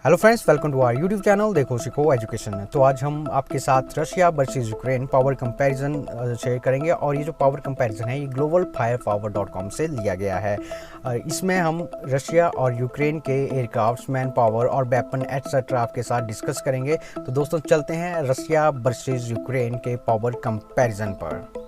Hello friends, welcome to our YouTube channel Dekho Seekho education. तो आज हम आपके साथ Russia versus Ukraine power comparison share करेंगे और ये जो पावर कंपैरिजन है ये globalfirepower.com से लिया गया है। इसमें हम रशिया और यूक्रेन के एयरक्राफ्ट, मैन पावर और वेपन एटसेट्रा आपके साथ डिस्कस करेंगे। तो दोस्तों चलते हैं रशिया वर्सेस यूक्रेन के पावर कंपैरिजन पर।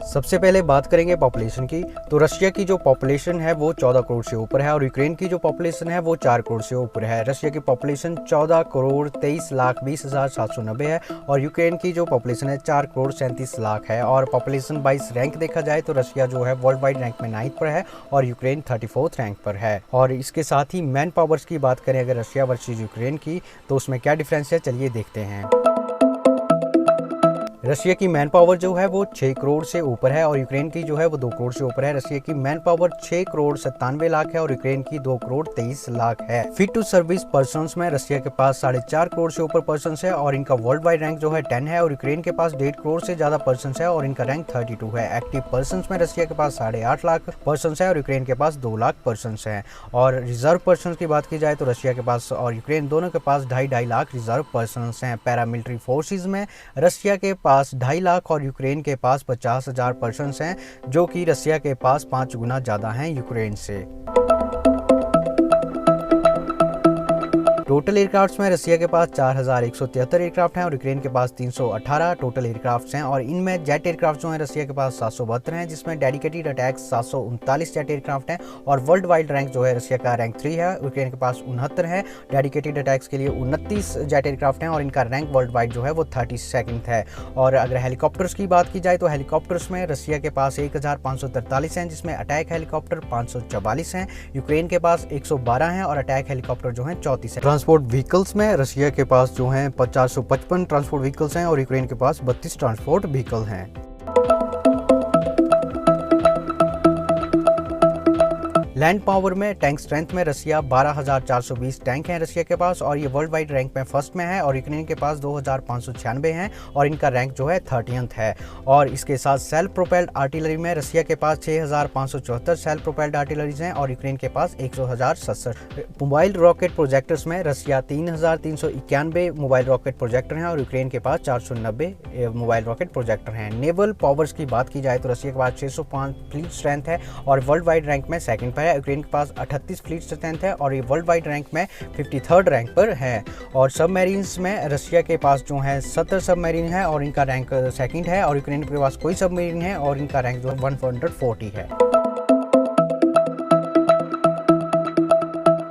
सबसे पहले बात करेंगे पॉपुलेशन की। तो रशिया की जो पॉपुलेशन है वो 14 करोड़ से ऊपर है और यूक्रेन की जो पॉपुलेशन है वो 4 करोड़ से ऊपर है। रशिया की पॉपुलेशन 14 करोड़ 23,20,790 है और यूक्रेन की जो पॉपुलेशन है 4 करोड़ 37 लाख है। और पॉपुलेशन वाइज रैंक देखा जाए तो रशिया जो है वर्ल्ड वाइड रैंक में 9th पर है और यूक्रेन 34th रैंक पर है। और इसके साथ ही मैन पावर्स की बात करें अगर रशिया वर्सेस यूक्रेन की, तो उसमें क्या डिफरेंस है चलिए देखते हैं। रशिया की मैन पावर जो है वो 6 करोड़ से ऊपर है और यूक्रेन की जो है वो 2 करोड़ से ऊपर है। रशिया की मैन पावर 6 करोड़ 97 लाख है और यूक्रेन की 2 करोड़ 23 लाख है। फिट टू सर्विस पर्सन्स में रशिया के पास 4.5 करोड़ से ऊपर पर्सन्स है और इनका वर्ल्ड वाइड रैंक जो है 10 है और यूक्रेन के पास 1.5 करोड़ से ज्यादा पर्सन्स है और इनका रैंक 32 है। एक्टिव पर्सन्स में रशिया के पास 8.5 लाख पर्सन्स है और यूक्रेन के पास 2 लाख पर्सन्स है। और रिजर्व पर्सन्स की बात की जाए तो रशिया के पास और यूक्रेन दोनों के पास 2.5 लाख रिजर्व पर्सन्स हैं। पैरामिलिट्री फोर्सेज में रशिया के पास 2.5 लाख और यूक्रेन के पास 50,000 पर्सन्स हैं, जो कि रशिया के पास 5 गुना ज्यादा हैं यूक्रेन से। टोटल एयरक्राफ्ट्स में रशिया के पास 4,173 एयरक्राफ्ट हैं और यूक्रेन के पास 318 टोटल एयरक्राफ्ट्स हैं। और इनमें जेट एयरक्राफ्ट जो हैं रशिया के पास 772 हैं, जिसमें डेडिकेटेड अटैक 739 जेट एयरक्राफ्ट हैं। और वर्ल्ड वाइड रैंक जो है रशिया का रैंक 3 है, यूक्रेन के पास 69 है। डेडिकेटेड अटैक्स के लिए 29 जेट एयरक्राफ्ट हैं और इनका रैंक वर्ल्ड वाइड जो है वो 32nd है। और अगर हेलीकॉप्टर्स की बात की जाए तो हेलीकॉप्टर्स में रशिया के पास 1,543 हैं, जिसमें अटैक हेलीकॉप्टर 544 हैं, यूक्रेन के पास 112 हैं और अटैक हेलीकॉप्टर जो हैं 34 हैं। ट्रांसपोर्ट व्हीकल्स में रशिया के पास जो हैं 455 ट्रांसपोर्ट व्हीकल्स हैं और यूक्रेन के पास 32 ट्रांसपोर्ट व्हीकल हैं। लैंड पावर में टैंक स्ट्रेंथ में रशिया 12,420 टैंक हैं रशिया के पास और ये वर्ल्ड वाइड रैंक में फर्स्ट में है। और यूक्रेन के पास 2,596 हैं और इनका रैंक जो है 30th है। और इसके साथ सेल्फ प्रोपेल्ड आर्टिलरी में रशिया के पास 6,574 सेल्फ प्रोपेल्ड आर्टिलरीज हैं और यूक्रेन के पास 100,067। मोबाइल रॉकेट प्रोजेक्टर्स में रशिया 3,391 मोबाइल रॉकेट प्रोजेक्टर हैं और यूक्रेन के पास 490 मोबाइल रॉकेट प्रोजेक्टर हैं। नेवल पावर्स की बात की जाए तो रशिया के पास 605 फ्लीट स्ट्रेंथ है और वर्ल्ड वाइड रैंक में सेकंड पर है। यूक्रेन के पास 38 फ्लीट स्ट्रेंथ है और ये वर्ल्ड वाइड रैंक में 53rd रैंक पर है। और सबमरीन्स में रशिया के पास जो है 70 सबमरीन है और इनका रैंक सेकंड है और यूक्रेन के पास कोई सबमरीन है और इनका रैंक जो है 140 है।